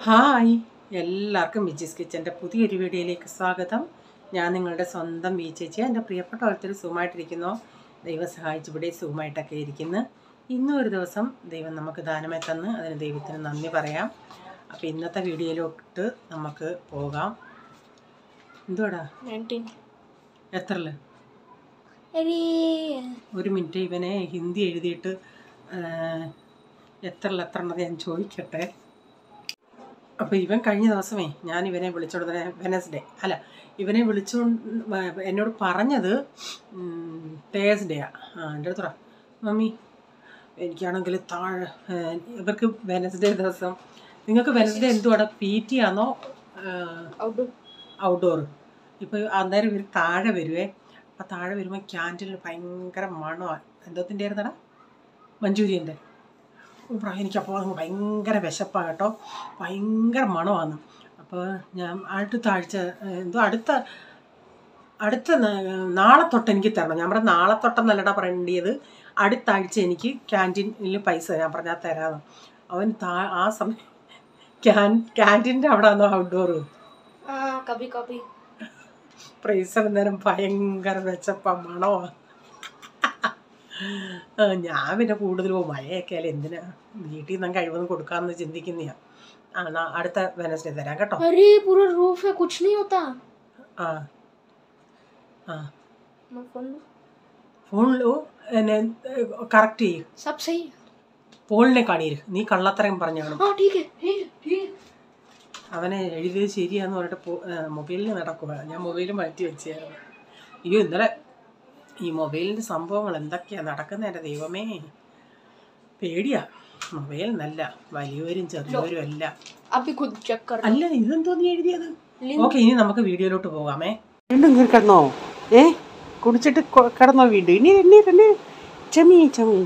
Hi, എല്ലാവർക്കും വിജീസ് കിച്ചൻ്റെ പുതിയൊരു വീഡിയോയിലേക്ക് സ്വാഗതം. ഞാൻ നിങ്ങളുടെ സ്വന്തം ചേച്ചി. എൻ്റെ പ്രിയപ്പെട്ട ഓരോരുത്തർ സുഖമായിട്ടിരിക്കുന്നു. ദൈവം സഹായിച്ച് ഇവിടെ സുഖമായിട്ടൊക്കെ ഇരിക്കുന്നു. ഇന്നും ഒരു ദിവസം ദൈവം നമുക്ക് ദാനമായി തന്ന് അതിന് ദൈവത്തിന് നന്ദി പറയാം. അപ്പോൾ ഇന്നത്തെ വീഡിയോയിലോട്ട് നമുക്ക് പോകാം. എന്തോടാ 19 എത്രല് ഒരു മിനിറ്റ്, ഇവനെ ഹിന്ദി എഴുതിയിട്ട് എത്രണ്ണത് ഞാൻ ചോദിക്കട്ടെ. അപ്പോൾ ഇവൻ കഴിഞ്ഞ ദിവസമേ ഞാൻ ഇവനെ വിളിച്ചോടനെ വെനസ്ഡേ അല്ല ഇവനെ എന്നോട് പറഞ്ഞത് തേഴ്സ്ഡേയാണ്. എൻ്റെ അടുത്ത് മമ്മി എനിക്കാണെങ്കിൽ ഇവർക്ക് വെനസ്ഡേ ദിവസം. നിങ്ങൾക്ക് വെനസ്ഡേ എന്തുവാണ്, PT ആണോ ഔട്ട്ഡോർ? ഇപ്പോൾ അന്നേരം ഇവർ താഴെ വരുവേ. അപ്പോൾ താഴെ വരുമ്പോൾ ക്യാൻറ്റീനിൽ ഭയങ്കര മണമാണ്. എന്തോത്തിൻ്റെ ആയിരുന്നടാ? മഞ്ചൂരിയൻ്റെ. എനിക്കപ്പോൾ ഭയങ്കര വിശപ്പാണ് കേട്ടോ, ഭയങ്കര മണമാണ്. അപ്പോൾ ഞാൻ അടുത്ത ആഴ്ച അടുത്ത നാളെ തൊട്ട് എനിക്ക് തരണം. ഞാൻ പറഞ്ഞ നാളെ തൊട്ടെന്നല്ലടാ പറയേണ്ടത്, അടുത്ത ആഴ്ച എനിക്ക് ക്യാൻറ്റീനിൽ പൈസ ഞാൻ പറഞ്ഞാൽ തരാമെന്ന്. അവൻ ആ സമയം ക്യാൻറ്റീൻ്റെ അവിടെ ആണോ ഔട്ട്ഡോർ? പ്രൈസ് നേരം ഭയങ്കര വിശപ്പാ, മണമാണ്. ഞാൻ പിന്നെ കൂടുതൽ മഴയൊക്കെ അല്ലേ, എന്തിനാ വീട്ടിൽ നിന്ന് കഴിവൊന്നും കൊടുക്കാമെന്ന് ചിന്തിക്കുന്നതാണ്. അടുത്ത വെനസ്ഡേ തരാം കേട്ടോ. ഫോണിലോ കറക്റ്റ് ചെയ്യും. ഫോണിനെ കാണിയിരു, നീ കള്ളത്തരം പറഞ്ഞാണ്. അവനെ എഴുതിയത് ശരിയാന്ന് പറഞ്ഞിട്ട് മൊബൈലിൽ നടക്കുക. ഞാൻ മൊബൈൽ മാറ്റി വെച്ചായിരുന്നു. അയ്യോ, ഇന്നലെ ഈ മൊബൈലിൻ്റെ സംഭവങ്ങൾ എന്തൊക്കെയാണ് നടക്കുന്നത് എൻ്റെ ദൈവമേ, പേടിയാ. മൊബൈൽ നല്ല വലിയവരും ചെറിയവരും അല്ല. അല്ല, ഇതെന്തോ നീ എഴുതിയത്? ഓക്കെ, ഇനി നമുക്ക് വീഡിയോയിലോട്ട് പോകാമേ. വീണ്ടും ഇങ്ങനെ കിടന്നോ? കുടിച്ചിട്ട് കിടന്നോ വീണ്ടും? ഇനി എണ്ണീര്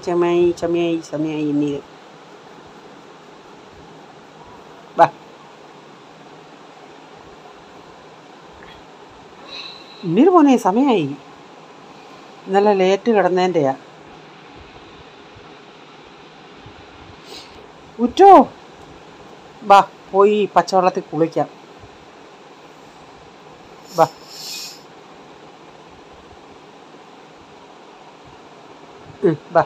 ചമയായി എണ്ണീര്. വാ, എണ്ണീര് പോനെ, സമയമായി. ഇന്നലെ ലേറ്റ് കിടന്നതിൻ്റെയാ. ഉറ്റോ, വാ പോയി പച്ചവെള്ളത്തിൽ കുളിക്കാം. വാ, വാ.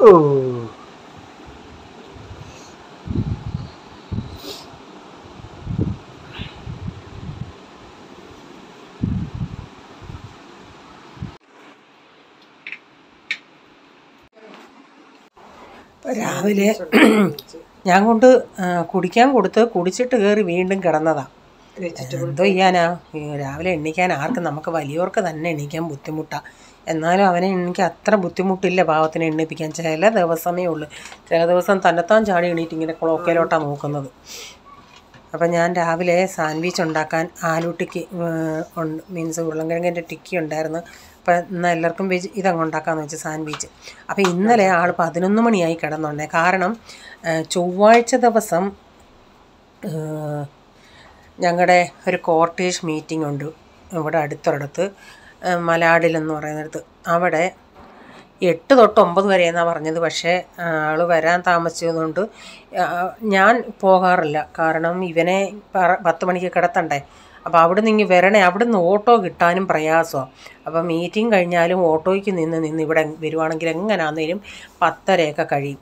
ഓ, രാവിലെ ഞാൻ കുടിക്കാൻ കൊടുത്ത് കുടിച്ചിട്ട് കയറി വീണ്ടും കിടന്നതാ. എന്തോ ചെയ്യാനാ, രാവിലെ എണ്ണിക്കാൻ ആർക്കും, നമുക്ക് വലിയവർക്ക് തന്നെ എണ്ണിക്കാൻ ബുദ്ധിമുട്ടാണ്. എന്നാലും അവനെ എനിക്ക് അത്ര ബുദ്ധിമുട്ടില്ല പാവത്തിന് എണ്ണിപ്പിക്കാൻ. ചില ദിവസമേ ഉള്ളൂ, ചില ദിവസം തന്നെത്താൻ ചാടി എണീറ്റ് ഇങ്ങനെ ക്ലോക്കയിലോട്ടാണ് നോക്കുന്നത്. അപ്പം ഞാൻ രാവിലെ സാൻഡ്വിച്ച് ഉണ്ടാക്കാൻ ആലു ടിക്കി മീൻസ് ഉരുളൻകിഴങ്ങിൻ്റെ ടിക്കി ഉണ്ടായിരുന്നു. അപ്പം എന്നാൽ എല്ലാവർക്കും ഇതങ്ങ് ഉണ്ടാക്കാമെന്ന് വെച്ചാൽ സാൻഡ്വിച്ച്. അപ്പോൾ ഇന്നലെ ആൾ 11 മണിയായി കിടന്നുണ്ടേ. കാരണം ചൊവ്വാഴ്ച ദിവസം ഞങ്ങളുടെ ഒരു കോർട്ടേജ് മീറ്റിംഗ് ഉണ്ട് ഇവിടെ അടുത്തൊരിടത്ത്, മലാഡിലെന്ന് പറയുന്നിടത്ത്. അവിടെ 8 തൊട്ട് 9 വരെ എന്നാണ് പറഞ്ഞത്. പക്ഷേ ആൾ വരാൻ താമസിച്ചതുകൊണ്ട് ഞാൻ പോകാറില്ല. കാരണം ഇവനെ 10 മണിക്ക് കിടത്തണ്ടേ. അപ്പോൾ അവിടെ നിന്ന് വരണേ, അവിടെ നിന്ന് ഓട്ടോ കിട്ടാനും പ്രയാസമാണ്. അപ്പോൾ മീറ്റിംഗ് കഴിഞ്ഞാലും ഓട്ടോയ്ക്ക് നിന്ന് ഇവിടെ വരുവാണെങ്കിൽ എങ്ങനെയാണെന്നേലും 10:30 കഴിയും.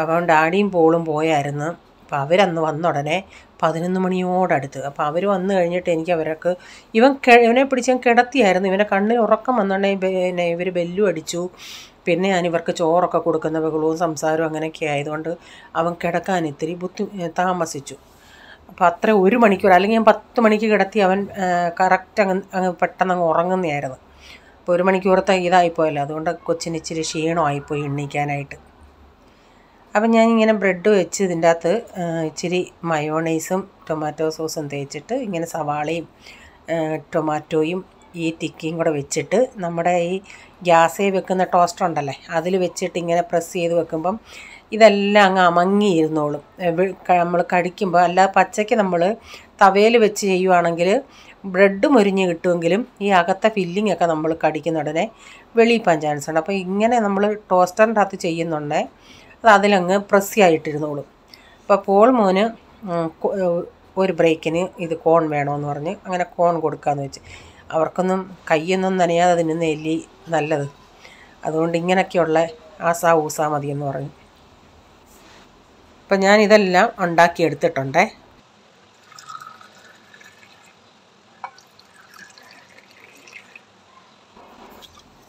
അപ്പം ഡാഡിയും പോളും പോയായിരുന്നു. അപ്പോൾ അവരന്ന് വന്ന ഉടനെ 11 മണിയോടടുത്ത്. അപ്പോൾ അവർ വന്നു കഴിഞ്ഞിട്ട് എനിക്ക് അവർക്ക് ഇവനെ പിടിച്ച് ഞാൻ കിടത്തിയായിരുന്നു. ഇവനെ കണ്ണിൽ ഉറക്കം വന്നുകൊണ്ടെങ്കിൽ പിന്നെ ഇവർ ബെല്ലും അടിച്ചു. പിന്നെ ഞാൻ ഇവർക്ക് ചോറൊക്കെ കൊടുക്കുന്ന ബഹളവും സംസാരവും അങ്ങനെയൊക്കെ ആയതുകൊണ്ട് അവൻ കിടക്കാൻ ഇത്തിരി താമസിച്ചു. അപ്പോൾ അത്ര 1 മണിക്കൂർ, അല്ലെങ്കിൽ ഞാൻ 10 മണിക്ക് കിടത്തി അവൻ കറക്റ്റ് അങ്ങ് പെട്ടെന്ന് ഉറങ്ങുന്നതായിരുന്നു. അപ്പോൾ 1 മണിക്കൂറത്തെ ഇതായിപ്പോയല്ലോ, അതുകൊണ്ട് കൊച്ചിന് ഇച്ചിരി ക്ഷീണമായിപ്പോയി എണ്ണിക്കാനായിട്ട്. അപ്പം ഞാനിങ്ങനെ ബ്രെഡ് വെച്ച് ഇതിൻ്റെ അകത്ത് ഇച്ചിരി മയോണൈസും ടൊമാറ്റോ സോസും തേച്ചിട്ട് ഇങ്ങനെ സവാളയും ടൊമാറ്റോയും ഈ ടിക്കിയും കൂടെ വെച്ചിട്ട് നമ്മുടെ ഈ ഗ്യാസിൽ വെക്കുന്ന ടോസ്റ്റർ ഉണ്ടല്ലേ, അതിൽ വെച്ചിട്ട് ഇങ്ങനെ പ്രസ് ചെയ്ത് വെക്കുമ്പം ഇതെല്ലാം അങ്ങ് അമങ്ങിയിരുന്നോളും. നമ്മൾ കടിക്കുമ്പോൾ. അല്ല പച്ചയ്ക്ക് നമ്മൾ തവയിൽ വെച്ച് ചെയ്യുവാണെങ്കിൽ ബ്രെഡ് മൊരിഞ്ഞ് കിട്ടുമെങ്കിലും ഈ അകത്തെ ഫില്ലിംഗ് ഒക്കെ നമ്മൾ കടിക്കുന്ന ഉടനെ വെളിയിപ്പാൻ ചാൻസ് ഉണ്ട്. അപ്പോൾ ഇങ്ങനെ നമ്മൾ ടോസ്റ്ററിൻ്റെ അകത്ത് ചെയ്യുന്നുണ്ട് അത് അതിലങ്ങ് പ്രസ്സിയായിട്ടിരുന്നോളും. അപ്പോൾ പോൾ മോന് ഒരു ബ്രേക്കിന് ഇത് കോൺ വേണമെന്ന് പറഞ്ഞ് അങ്ങനെ കോൺ കൊടുക്കാമെന്ന് വെച്ച്. അവർക്കൊന്നും കയ്യൊന്നും നനയാതെ തിന്നുന്നതല്ലേ നല്ലത്, അതുകൊണ്ട് ഇങ്ങനെയൊക്കെയുള്ള ആസാ ഊസാ മതിയെന്ന് പറഞ്ഞു. അപ്പം ഞാനിതെല്ലാം ഉണ്ടാക്കിയെടുത്തിട്ടുണ്ടേ.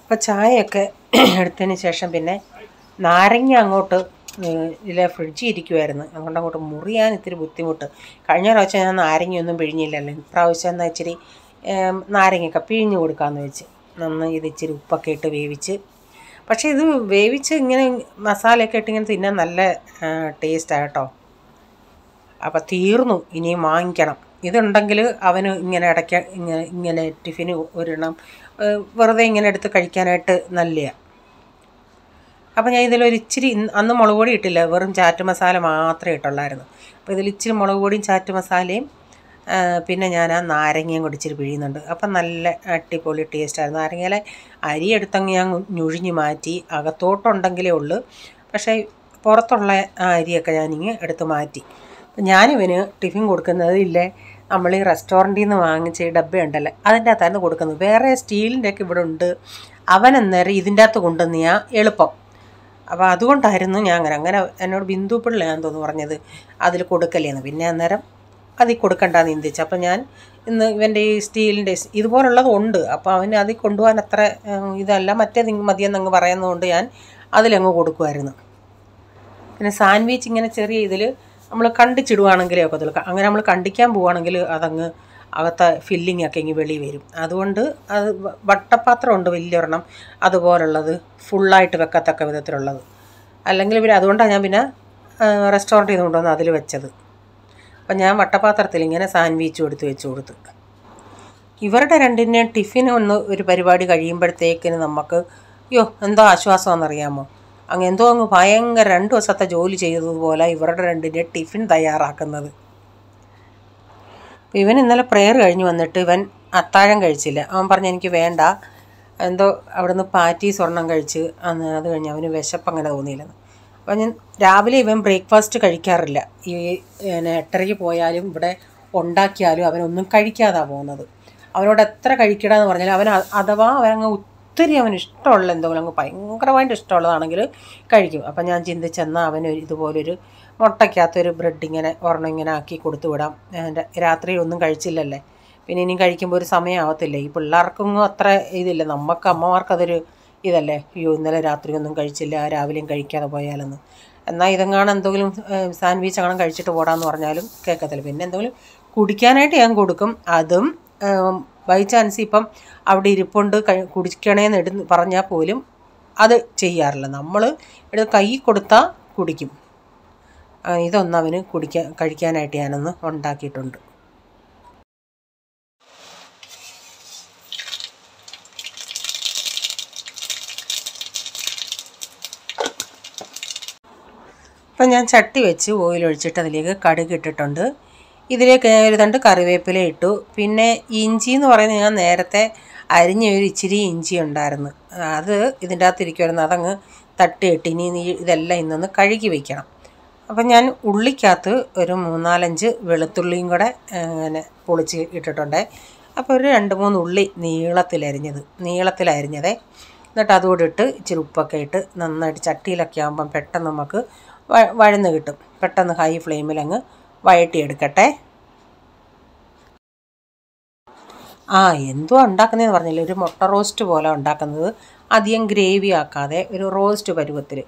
അപ്പോൾ ചായയൊക്കെ എടുത്തതിന് ശേഷം പിന്നെ നാരങ്ങ അങ്ങോട്ട് ഇതിലെ ഫ്രിഡ്ജിൽ ഇരിക്കുമായിരുന്നു. അതുകൊണ്ട് അങ്ങോട്ട് മുറിയാൻ ഇത്തിരി ബുദ്ധിമുട്ട്. കഴിഞ്ഞ പ്രാവശ്യം ഞാൻ നാരങ്ങയൊന്നും പിഴിഞ്ഞില്ലല്ലോ, ഇപ്രാവശ്യം എന്നാൽ ഇച്ചിരി നാരങ്ങയൊക്കെ പിഴിഞ്ഞ് കൊടുക്കാമെന്ന് വെച്ച് ഇത് ഇച്ചിരി ഉപ്പൊക്കെ ഇട്ട് വേവിച്ച്. പക്ഷേ ഇത് വേവിച്ച് ഇങ്ങനെ മസാലയൊക്കെ ഇട്ട് ഇങ്ങനെ തിന്നാൻ നല്ല ടേസ്റ്റാണ് കേട്ടോ. അപ്പം തീർന്നു, ഇനിയും വാങ്ങിക്കണം. ഇതുണ്ടെങ്കിൽ അവന് ഇങ്ങനെ ഇടയ്ക്ക് ഇങ്ങനെ ടിഫിന് ഒരെണ്ണം വെറുതെ ഇങ്ങനെ എടുത്ത് കഴിക്കാനായിട്ട് നല്ലതാണ്. അപ്പോൾ ഞാൻ ഇതിലൊരിച്ചിരി അന്ന് മുളക് പൊടി ഇട്ടില്ല, വെറും ചാറ്റ് മസാല മാത്രമേ ഇട്ടുള്ളായിരുന്നു. അപ്പോൾ ഇതിലിച്ചിരി മുളക് പൊടിയും ചാറ്റ് മസാലയും പിന്നെ ഞാൻ ആ നാരങ്ങയും കൂടി ഇച്ചിരി പിഴിയുന്നുണ്ട്. അപ്പം നല്ല അടിപൊളി ടേസ്റ്റായിരുന്നു. നാരങ്ങയിലെ അരി എടുത്തങ്ങ് ഞാൻ ഞുഴിഞ്ഞ് മാറ്റി, അകത്തോട്ടുണ്ടെങ്കിലേ ഉള്ളൂ, പക്ഷേ പുറത്തുള്ള ആ അരിയൊക്കെ ഞാനിങ്ങ് എടുത്ത് മാറ്റി. ഞാനിവന് ടിഫിൻ കൊടുക്കുന്നത് ഇല്ലേ, നമ്മൾ ഈ റെസ്റ്റോറൻറ്റിൽ നിന്ന് വാങ്ങിച്ച ഈ ഡബ്ബയുണ്ടല്ലോ അതിൻ്റെ അകത്തായിരുന്നു കൊടുക്കുന്നത്. വേറെ സ്റ്റീലിൻ്റെ ഒക്കെ ഇവിടെ ഉണ്ട്, അവനന്നേരം ഇതിൻ്റെ അകത്ത് കൊണ്ടുവന്നിയാ എളുപ്പം. അപ്പോൾ അതുകൊണ്ടായിരുന്നു ഞാൻ അങ്ങനെ എന്നോട് ബിന്ദു പിള്ളയാന്ന് തോന്നുന്നു പറഞ്ഞത് അതിൽ കൊടുക്കല്ലേന്ന്. പിന്നെ അന്നേരം അതിൽ കൊടുക്കണ്ടെന്ന് ചിന്തിച്ചു. അപ്പോൾ ഞാൻ ഇന്ന് ഇവൻ്റെ ഈ സ്റ്റീലിൻ്റെ ഇതുപോലുള്ളത് ഉണ്ട്, അപ്പോൾ അവന് അതിൽ കൊണ്ടുപോകാൻ അത്ര ഇതല്ല, മറ്റേത് മതിയെന്നങ്ങ് പറയുന്നതുകൊണ്ട് ഞാൻ അതിലങ്ങ് കൊടുക്കുമായിരുന്നു. പിന്നെ സാൻഡ്വിച്ച് ഇങ്ങനെ ചെറിയ ഇതിൽ നമ്മൾ കണ്ടിച്ചിടുവാണെങ്കിലേ ഒക്കത്തുള്ളൂ. അങ്ങനെ നമ്മൾ കണ്ടിക്കാൻ പോവുകയാണെങ്കിൽ അതങ്ങ് അകത്തെ ഫില്ലിംഗ് ഒക്കെ ഇങ്ങ് വെളി വരും. അതുകൊണ്ട് അത് വട്ടപ്പാത്രമുണ്ട് വലിയൊരെണ്ണം, അതുപോലുള്ളത് ഫുള്ളായിട്ട് വെക്കത്തക്ക വിധത്തിലുള്ളത്. അല്ലെങ്കിൽ പിന്നെ അതുകൊണ്ടാണ് ഞാൻ പിന്നെ റെസ്റ്റോറൻറ്റിൽ നിന്ന് കൊണ്ടുവന്ന് അതിൽ വെച്ചത്. അപ്പം ഞാൻ വട്ടപാത്രത്തിൽ ഇങ്ങനെ സാൻഡ്വിച്ചും എടുത്ത് വെച്ച് കൊടുത്ത്. ഇവരുടെ രണ്ടിൻ്റെയും ടിഫിൻ ഒരു പരിപാടി കഴിയുമ്പോഴത്തേക്കിന് നമുക്ക് എന്തോ ആശ്വാസമാണെന്നറിയാമോ, എന്തോ അങ്ങ് ഭയങ്കര 2 ദിവസത്തെ ജോലി ചെയ്തതുപോലെ ഇവരുടെ രണ്ടിൻ്റെയും ടിഫിൻ തയ്യാറാക്കുന്നത്. അപ്പോൾ ഇവൻ ഇന്നലെ പ്രെയർ കഴിഞ്ഞ് വന്നിട്ട് ഇവൻ അത്താഴം കഴിച്ചില്ല. അവൻ പറഞ്ഞു എനിക്ക് വേണ്ട, എന്തോ അവിടുന്ന് പാറ്റി സ്വർണം കഴിച്ച് അത് കഴിഞ്ഞ് അവന് വിശപ്പ് അങ്ങനെ തോന്നിയില്ലെന്ന്. അപ്പോൾ ഞാൻ രാവിലെ ഇവൻ ബ്രേക്ക്ഫാസ്റ്റ് കഴിക്കാറില്ല. ഈ 8:30 പോയാലും ഇവിടെ ഉണ്ടാക്കിയാലും അവനൊന്നും കഴിക്കാതാണ് പോകുന്നത്. അവനോട് എത്ര കഴിക്കണമെന്ന് പറഞ്ഞാൽ അവൻ അഥവാ അവനങ്ങ് ഒത്തിരി അവന് ഇഷ്ടമുള്ള എന്തെങ്കിലും അങ്ങ് ഭയങ്കരമായിട്ട് ഇഷ്ടമുള്ളതാണെങ്കിൽ കഴിക്കും. അപ്പം ഞാൻ ചിന്തിച്ചെന്നാൽ അവന് ഇതുപോലൊരു മുട്ടയ്ക്കകത്തൊരു ബ്രെഡ് ഇങ്ങനെ ഒരെണ്ണം ഇങ്ങനെ ആക്കി കൊടുത്തു വിടാം. രാത്രി ഒന്നും കഴിച്ചില്ലല്ലേ, പിന്നെ ഇനിയും കഴിക്കുമ്പോൾ ഒരു സമയമാവത്തില്ലേ. ഈ പിള്ളേർക്കൊന്നും അത്ര ഇതില്ല, നമുക്ക് അമ്മമാർക്കതൊരു ഇതല്ലേ, ഇന്നലെ രാത്രി ഒന്നും കഴിച്ചില്ല രാവിലെയും കഴിക്കാതെ പോയാലെന്ന്. എന്നാൽ ഇതെങ്ങാനും എന്തെങ്കിലും സാൻഡ്വിച്ച് അങ്ങനെ കഴിച്ചിട്ട് പോടാന്ന് പറഞ്ഞാലും കേൾക്കത്തില്ല. പിന്നെ എന്തെങ്കിലും കുടിക്കാനായിട്ട് ഞാൻ കൊടുക്കും. അതും ബൈ ചാൻസ് ഇപ്പം അവിടെ ഇരിപ്പുണ്ട് കുടിക്കണേന്ന് പറഞ്ഞാൽ പോലും അത് ചെയ്യാറില്ല. നമ്മൾ എടുത്ത് കൈ കൊടുത്താൽ കുടിക്കും. ഇതൊന്നും അവന് കഴിക്കാനായിട്ട് ഞാനൊന്ന് ഉണ്ടാക്കിയിട്ടുണ്ട്. അപ്പം ഞാൻ ചട്ടി വെച്ച് ഓയിൽ ഒഴിച്ചിട്ട് അതിലേക്ക് കടുക് ഇട്ടിട്ടുണ്ട്. ഇതിലേക്ക് ഞാൻ ഒരു 2 കറിവേപ്പില ഇട്ടു. പിന്നെ ഇഞ്ചി എന്ന് പറയുന്നത് ഞാൻ നേരത്തെ അരിഞ്ഞ ഒരു ഇച്ചിരി ഇഞ്ചി ഉണ്ടായിരുന്നു, അത് ഇതിൻ്റെ അകത്ത് ഇരിക്കുമായിരുന്നു. അതങ്ങ് തട്ടിയിട്ട് ഇനി ഇതെല്ലാം ഇന്നൊന്ന് കഴുകി വയ്ക്കണം. അപ്പം ഞാൻ ഉള്ളിക്കകത്ത് ഒരു 3-4 വെളുത്തുള്ളിയും കൂടെ അങ്ങനെ പൊളിച്ച് ഇട്ടിട്ടുണ്ട്. അപ്പോൾ ഒരു 2-3 ഉള്ളി നീളത്തിലരിഞ്ഞത്. എന്നിട്ട് അതുകൂടെ ഇട്ട് ഇച്ചിരി ഉപ്പൊക്കെ ഇട്ട് നന്നായിട്ട് ചട്ടിയിലൊക്കെ ആകുമ്പം പെട്ടെന്ന് നമുക്ക് വഴന്ന് കിട്ടും. പെട്ടെന്ന് ഹൈ ഫ്ലെയിമിൽ അങ്ങ് വഴട്ടിയെടുക്കട്ടെ. എന്തോ ഉണ്ടാക്കുന്നതെന്ന് പറഞ്ഞില്ല, ഒരു മുട്ട റോസ്റ്റ് പോലെ ഉണ്ടാക്കുന്നത്, അധികം ഗ്രേവി ആക്കാതെ ഒരു റോസ്റ്റ് പരുവത്തിൽ.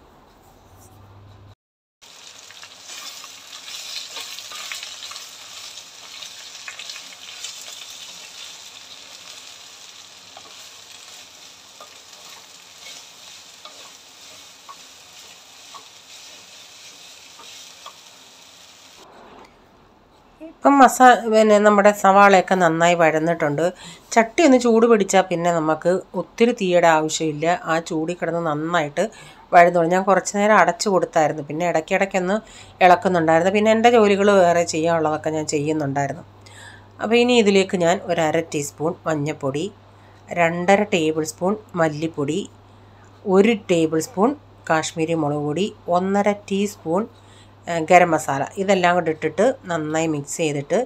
ഇപ്പം പിന്നെ നമ്മുടെ സവാളയൊക്കെ നന്നായി വഴന്നിട്ടുണ്ട്. ചട്ടി ഒന്ന് ചൂട് പിടിച്ചാൽ പിന്നെ നമുക്ക് ഒത്തിരി തീയുടെ ആവശ്യമില്ല. ആ ചൂടി കിടന്ന് നന്നായിട്ട് വഴന്നോളും. ഞാൻ കുറച്ച് നേരം അടച്ചു കൊടുത്തായിരുന്നു, പിന്നെ ഇടയ്ക്കിടയ്ക്കൊന്ന് ഇളക്കുന്നുണ്ടായിരുന്നു. പിന്നെ എൻ്റെ ജോലികൾ വേറെ ചെയ്യാനുള്ളതൊക്കെ ഞാൻ ചെയ്യുന്നുണ്ടായിരുന്നു. അപ്പോൾ ഇനി ഇതിലേക്ക് ഞാൻ ഒരു 1/2 ടീസ്പൂൺ മഞ്ഞൾപ്പൊടി, 2.5 ടേബിൾ സ്പൂൺ മല്ലിപ്പൊടി, 1 ടേബിൾ സ്പൂൺ കാശ്മീരി മുളക് പൊടി, 1.5 ടീസ്പൂൺ ഗരം മസാല, ഇതെല്ലാം കൂടെ ഇട്ടിട്ട് നന്നായി മിക്സ് ചെയ്തിട്ട്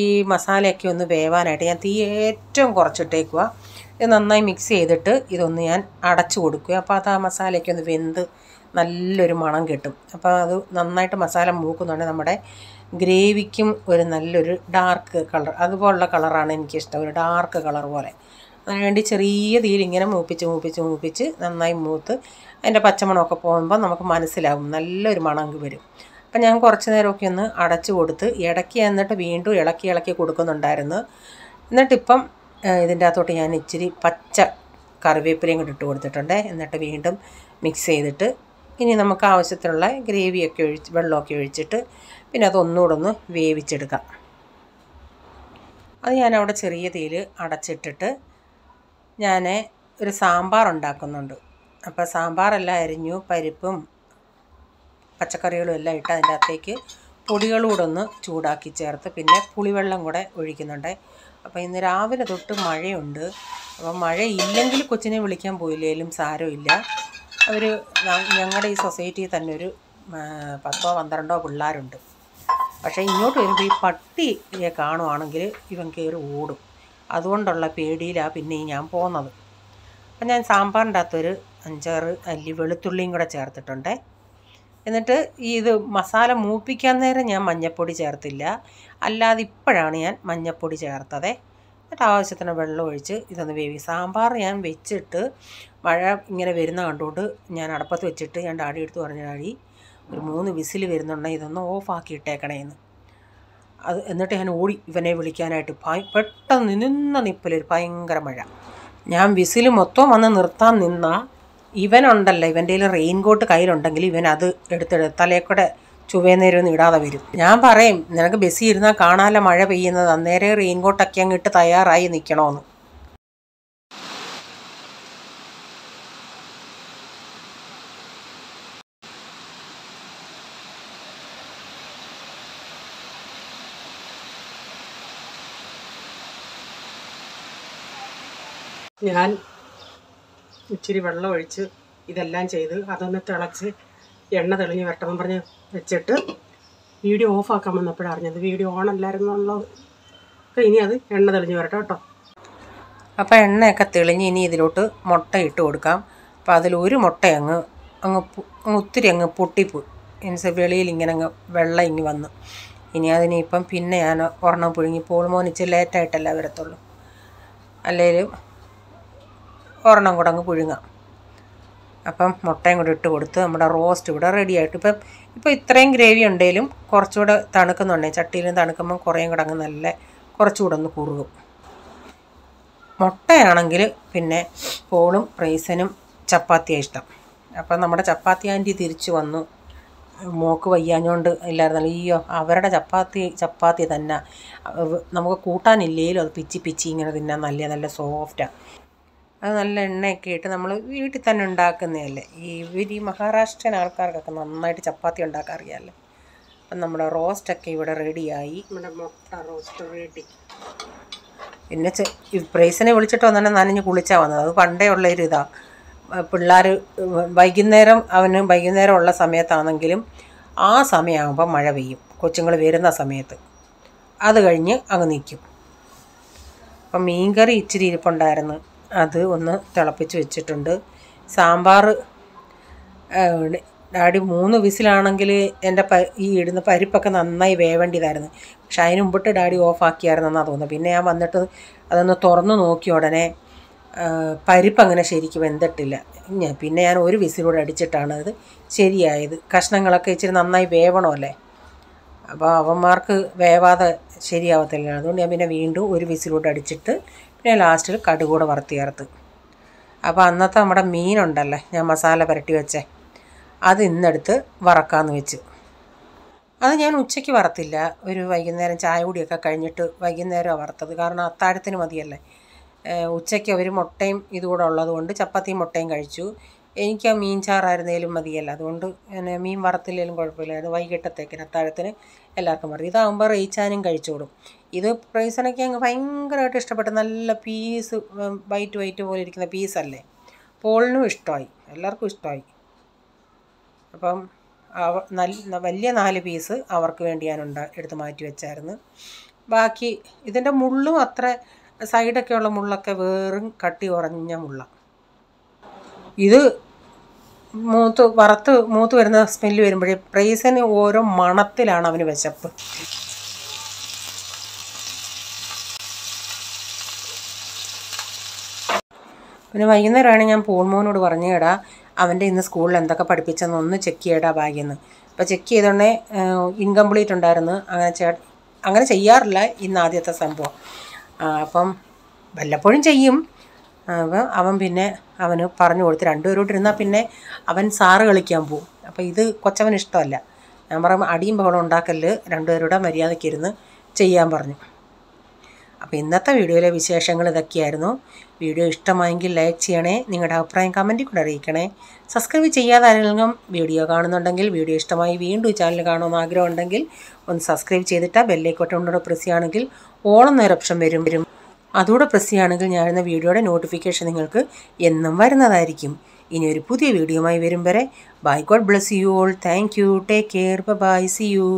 ഈ മസാലയൊക്കെ ഒന്ന് വേവാനായിട്ട് ഞാൻ തീ ഏറ്റവും കുറച്ചിട്ടേക്കുക. ഇത് നന്നായി മിക്സ് ചെയ്തിട്ട് ഇതൊന്ന് ഞാൻ അടച്ചു കൊടുക്കുക. അപ്പോൾ അത് ആ മസാലയൊക്കെ ഒന്ന് വെന്ത് നല്ലൊരു മണം കിട്ടും. അപ്പോൾ അത് നന്നായിട്ട് മസാല മൂക്കുന്നുണ്ടെങ്കിൽ നമ്മുടെ ഗ്രേവിക്കും ഒരു നല്ലൊരു ഡാർക്ക് കളർ, അതുപോലുള്ള കളറാണ് എനിക്കിഷ്ടം, ഒരു ഡാർക്ക് കളർ പോലെ. അതിനുവേണ്ടി ചെറിയ തീയിൽ ഇങ്ങനെ മൂപ്പിച്ച് നന്നായി മൂത്ത് അതിൻ്റെ പച്ചമണമൊക്കെ പോകുമ്പോൾ നമുക്ക് മനസ്സിലാവും, നല്ലൊരു മണം വരും. അപ്പം ഞാൻ കുറച്ച് നേരമൊക്കെ ഒന്ന് അടച്ചു കൊടുത്ത് ഇടയ്ക്ക് എന്നിട്ട് വീണ്ടും ഇളക്കി കൊടുക്കുന്നുണ്ടായിരുന്നു. എന്നിട്ടിപ്പം ഇതിൻ്റെ അകത്തോട്ട് ഞാൻ ഇച്ചിരി പച്ച കറിവേപ്പിലയും കൂടി ഇട്ട് കൊടുത്തിട്ടുണ്ട്. എന്നിട്ട് വീണ്ടും മിക്സ് ചെയ്തിട്ട് ഇനി നമുക്ക് ആവശ്യത്തിനുള്ള ഗ്രേവിയൊക്കെ വെള്ളമൊക്കെ ഒഴിച്ചിട്ട് പിന്നെ അതൊന്നുകൂടെ ഒന്ന് വേവിച്ചെടുക്കാം. അത് ഞാനവിടെ ചെറിയ തീയിൽ അടച്ചിട്ടിട്ട് ഞാൻ ഒരു സാമ്പാർ ഉണ്ടാക്കുന്നുണ്ട്. അപ്പോൾ സാമ്പാറെല്ലാം അരിഞ്ഞു, പരിപ്പും പച്ചക്കറികളും എല്ലാം ഇട്ട് അതിൻ്റെ അകത്തേക്ക് പൊടികളൂടെ ഒന്ന് ചൂടാക്കി ചേർത്ത് പിന്നെ പുളിവെള്ളം കൂടെ ഒഴിക്കുന്നുണ്ട്. അപ്പോൾ ഇന്ന് രാവിലെ തൊട്ട് മഴയുണ്ട്. അപ്പോൾ മഴ ഇല്ലെങ്കിൽ കൊച്ചിനെ വിളിക്കാൻ പോയില്ലേലും സാരമില്ല. അവർ ഞങ്ങളുടെ ഈ സൊസൈറ്റിയിൽ തന്നെ ഒരു 10-12 പിള്ളേരുണ്ട്. പക്ഷേ ഇങ്ങോട്ട് വരുമ്പോൾ ഈ പട്ടിയെ കാണുവാണെങ്കിൽ ഇവൻ കയറി ഓടും. അതുകൊണ്ടുള്ള പേടിയിലാണ് പിന്നെ ഞാൻ പോകുന്നത്. അപ്പം ഞാൻ സാമ്പാറിൻ്റെ അകത്തൊരു 5-6 അല്ലി വെളുത്തുള്ളിയും കൂടെ ചേർത്തിട്ടുണ്ട്. എന്നിട്ട് ഇത് മസാല മൂപ്പിക്കാൻ നേരം ഞാൻ മഞ്ഞൾപ്പൊടി ചേർത്തില്ല, അല്ലാതെ ഇപ്പോഴാണ് ഞാൻ മഞ്ഞൾപ്പൊടി ചേർത്തത്. എന്നിട്ട് ആവശ്യത്തിന് വെള്ളം ഒഴിച്ച് ഇതൊന്ന് വേവിക്കും. സാമ്പാർ ഞാൻ വെച്ചിട്ട് മഴ ഇങ്ങനെ വരുന്ന കണ്ടുകൊണ്ട് ഞാൻ അടുപ്പത്ത് വെച്ചിട്ട് ഞാൻ ഡാഡി എടുത്ത് പറഞ്ഞു, ഡാഡി ഒരു 3 വിസിൽ വരുന്നുണ്ടെങ്കിൽ ഇതൊന്ന് ഓഫാക്കി ഇട്ടേക്കണേന്ന്. എന്നിട്ട് ഞാൻ ഓടി ഇവനെ വിളിക്കാനായിട്ട്. പെട്ടെന്ന് നിന്ന നിപ്പിലൊരു ഭയങ്കര മഴ. ഞാൻ വിസിൽ മൊത്തം വന്ന് നിർത്താൻ നിന്നാൽ ഇവനുണ്ടല്ലോ, ഇവൻ്റെ കയ്യിൽ റെയിൻകോട്ട് കയ്യിലുണ്ടെങ്കിൽ ഇവൻ അത് എടുത്തെടുത്ത് തലയെക്കൂടെ ചുവന്നേരമൊന്നും ഇടാതെ വരും. ഞാൻ പറയും, നിനക്ക് ബസ്സിൽ ഇരുന്നാൽ കാണാല്ല മഴ പെയ്യുന്നത്, അന്നേരം റെയിൻകോട്ടൊക്കെ അങ്ങ് ഇട്ട് തയ്യാറായി നിൽക്കണമെന്ന്. ഞാൻ ഇച്ചിരി വെള്ളം ഒഴിച്ച് ഇതെല്ലാം ചെയ്ത് അതൊന്ന് തിളച്ച് എണ്ണ തെളിഞ്ഞ് വരട്ടെന്ന് പറഞ്ഞ് വെച്ചിട്ട് വീഡിയോ ഓഫാക്കാൻ വന്നപ്പോഴാണ് അറിഞ്ഞത് വീഡിയോ ഓണല്ലായിരുന്നുള്ളത്. അപ്പോൾ ഇനി അത് എണ്ണ തെളിഞ്ഞ് വരട്ടെ കേട്ടോ. അപ്പോൾ എണ്ണയൊക്കെ തെളിഞ്ഞ് ഇനി ഇതിലോട്ട് മുട്ട ഇട്ട് കൊടുക്കാം. അപ്പോൾ അതിലൊരു മുട്ട അങ്ങ് ഒത്തിരി അങ്ങ് പൊട്ടിപ്പോയി. മീൻസ് വെളിയിൽ ഇങ്ങനെ അങ്ങ് വെള്ളം ഇങ്ങ് വന്നു. ഇനി അതിനിപ്പം പിന്നെ ഞാൻ ഒരെണ്ണം പുഴുങ്ങി, പോളുമോൻ ഇച്ചിരി ലേറ്റായിട്ടല്ല വരത്തുള്ളൂ, അല്ലെങ്കിൽ ഒരെണ്ണം കൂടെ അങ്ങ് പുഴുങ്ങാം. അപ്പം മുട്ടയും കൂടെ ഇട്ട് കൊടുത്ത് നമ്മുടെ റോസ്റ്റ് ഇവിടെ റെഡി ആയിട്ട് ഇപ്പോൾ ഇത്രയും ഗ്രേവി ഉണ്ടെങ്കിലും കുറച്ചുകൂടെ തണുക്കുന്നുണ്ടെങ്കിൽ ചട്ടിയിലും തണുക്കുമ്പം കുറേയും കൂടെ അങ്ങ് നല്ല കുറച്ചുകൂടെ ഒന്ന് കുറുകും. മുട്ടയാണെങ്കിൽ പിന്നെ പോളും റൈസനും ചപ്പാത്തിയാണ് ഇഷ്ടം. അപ്പം നമ്മുടെ ചപ്പാത്തി ആൻറ്റി തിരിച്ചു വന്നു. മോക്ക് വയ്യാഞ്ഞോണ്ട് ഇല്ലായിരുന്നല്ലോ. അയ്യോ, അവരുടെ ചപ്പാത്തി തന്നെ നമുക്ക് കൂട്ടാനില്ലേലും അത് പിച്ചി ഇങ്ങനെ തിന്നാൻ നല്ല സോഫ്റ്റാണ്. അത് നല്ല എണ്ണയൊക്കെ ഇട്ട് നമ്മൾ വീട്ടിൽ തന്നെ ഉണ്ടാക്കുന്നതല്ലേ. ഈ മഹാരാഷ്ട്രൻ ആൾക്കാർക്കൊക്കെ നന്നായിട്ട് ചപ്പാത്തി ഉണ്ടാക്കാൻ അറിയാമല്ലോ. അപ്പം നമ്മുടെ റോസ്റ്റൊക്കെ ഇവിടെ റെഡിയായി. നമ്മുടെ മുട്ട റോസ്റ്റ് റെഡി. പിന്നെ പ്രൈസിനെ വിളിച്ചിട്ട് വന്നിട്ട് നനഞ്ഞ് കുളിച്ചാൽ വന്നത്. അത് പണ്ടേ ഉള്ളൊരു ഇതാണ്. പിള്ളേർ വൈകുന്നേരം ഉള്ള സമയത്താണെങ്കിലും ആ സമയമാകുമ്പോൾ മഴ പെയ്യും, കൊച്ചുങ്ങൾ വരുന്ന സമയത്ത്. അത് കഴിഞ്ഞ് അങ്ങ് നിൽക്കും. അപ്പം മീൻകറി ഇച്ചിരി ഇരിപ്പുണ്ടായിരുന്നു, അത് ഒന്ന് തിളപ്പിച്ച് വെച്ചിട്ടുണ്ട്. സാമ്പാർ ഡാഡി 3 വിസിലാണെങ്കിൽ എൻ്റെ ഈ ഇടുന്ന പരിപ്പൊക്കെ നന്നായി വേവേണ്ടതായിരുന്നു. പക്ഷെ അതിന് മുമ്പിട്ട് ഡാഡി ഓഫാക്കിയായിരുന്നെന്നാണ് തോന്നുന്നത്. പിന്നെ ഞാൻ വന്നിട്ട് അതൊന്ന് തുറന്ന് നോക്കിയ ഉടനെ പരിപ്പ് അങ്ങനെ ശരിക്കും വെന്തിട്ടില്ല. പിന്നെ ഞാൻ 1 വിസിലൂടെ അടിച്ചിട്ടാണ് അത് ശരിയായത്. കഷ്ണങ്ങളൊക്കെ ഇച്ചിരി നന്നായി വേവണമല്ലേ, അപ്പോൾ അവന്മാർക്ക് വേവാതെ ശരിയാവത്തില്ല. അതുകൊണ്ട് ഞാൻ പിന്നെ വീണ്ടും 1 വിസിലൂടെ അടിച്ചിട്ട് പിന്നെ ലാസ്റ്റിൽ കടുകൂടെ വറുത്ത് ചേർത്ത്. അപ്പോൾ അന്നത്തെ നമ്മുടെ മീനുണ്ടല്ലേ, ഞാൻ മസാല പുരട്ടി വെച്ചേ, അത് ഇന്നെടുത്ത് വറക്കാമെന്ന് വെച്ച്. അത് ഞാൻ ഉച്ചയ്ക്ക് വറുത്തില്ല, ഒരു വൈകുന്നേരം ചായ കുടിയൊക്കെ കഴിഞ്ഞിട്ട് വൈകുന്നേരമാണ് വറുത്തത്. കാരണം അത്താഴത്തിന് മതിയല്ലേ. ഉച്ചയ്ക്ക് ഒരു മുട്ടയും ഇതുകൂടെ ഉള്ളതുകൊണ്ട് ചപ്പാത്തിയും മുട്ടയും കഴിച്ചു. എനിക്ക് ആ മീൻ ചാറായിരുന്നേലും മതിയല്ല, അതുകൊണ്ട് മീൻ വറുത്തില്ലെങ്കിലും കുഴപ്പമില്ല. അത് വൈകിട്ടത്തേക്കിന് അത്താഴത്തിന് എല്ലാവർക്കും പറയും. ഇതാകുമ്പോൾ റേച്ചാനും കഴിച്ചോളും. ഇത് റൈസനൊക്കെ അങ്ങ് ഭയങ്കരമായിട്ട് ഇഷ്ടപ്പെട്ടു. നല്ല പീസ് വൈറ്റ് പോലെ ഇരിക്കുന്ന പീസല്ലേ, പോളിനും ഇഷ്ടമായി, എല്ലാവർക്കും ഇഷ്ടമായി. അപ്പം വലിയ 4 പീസ് അവർക്ക് വേണ്ടി ഞാൻ എടുത്ത് മാറ്റി വെച്ചായിരുന്നു. ബാക്കി ഇതിൻ്റെ മുള്ളും അത്ര സൈഡൊക്കെയുള്ള മുള്ളൊക്കെ വെറും കട്ടി കുറഞ്ഞ മുള്ള. ഇത് മൂത്ത് വരുന്ന സ്മെല്ല് വരുമ്പോഴേ പ്രൈസിന് ഓരോ മണത്തിലാണ് അവന് വിശപ്പ്. പിന്നെ വൈകുന്നേരമാണ് ഞാൻ പൂൺമോനോട് പറഞ്ഞേടാ അവൻ്റെ ഇന്ന് സ്കൂളിൽ എന്തൊക്കെ പഠിപ്പിച്ചെന്ന് ഒന്ന് ചെക്ക് ചെയ്യടാ ബാഗിന്ന്. അപ്പോൾ ചെക്ക് ചെയ്തോണ്ടേ ഇൻകംപ്ലീറ്റ് ഉണ്ടായിരുന്നു. അങ്ങനെ ചെയ്യാറില്ല, ഇന്ന് ആദ്യത്തെ സംഭവം. അപ്പം വല്ലപ്പോഴും ചെയ്യും. അവൻ പിന്നെ അവന് പറഞ്ഞു കൊടുത്ത് 2 പേരോട്ട് ഇരുന്നാൽ പിന്നെ അവൻ സാറ് കളിക്കാൻ പോവും. അപ്പോൾ ഇത് കൊച്ചവന് ഇഷ്ടമല്ല. ഞാൻ പറയുമ്പോൾ അടിയും ബഹളം ഉണ്ടാക്കല്, 2 പേരുടെ മര്യാദയ്ക്ക് ഇരുന്ന് ചെയ്യാൻ പറഞ്ഞു. അപ്പോൾ ഇന്നത്തെ വീഡിയോയിലെ വിശേഷങ്ങൾ ഇതൊക്കെയായിരുന്നു. വീഡിയോ ഇഷ്ടമായെങ്കിൽ ലൈക്ക് ചെയ്യണേ, നിങ്ങളുടെ അഭിപ്രായം കമൻറ്റിൽ കൂടെ അറിയിക്കണേ. സബ്സ്ക്രൈബ് ചെയ്യാതെ ആരെങ്കിലും വീഡിയോ കാണുന്നുണ്ടെങ്കിൽ, വീഡിയോ ഇഷ്ടമായി വീണ്ടും ചാനൽ കാണുമെന്ന് ആഗ്രഹം ഉണ്ടെങ്കിൽ ഒന്ന് സബ്സ്ക്രൈബ് ചെയ്തിട്ട് ബെല്ലൈക്കോട്ടോടെ പ്രസ് ചെയ്യുകയാണെങ്കിൽ ഓളെന്നൊരു ഓപ്ഷൻ വരും. അതുകൂടെ പ്രസ് ചെയ്യുകയാണെങ്കിൽ ഞാനിരുന്ന വീഡിയോയുടെ നോട്ടിഫിക്കേഷൻ നിങ്ങൾക്ക് എന്നും വരുന്നതായിരിക്കും. ഇനി ഒരു പുതിയ വീഡിയോയുമായി വരും വരെ bye, God bless you all. Thank you, take care, bye, see U.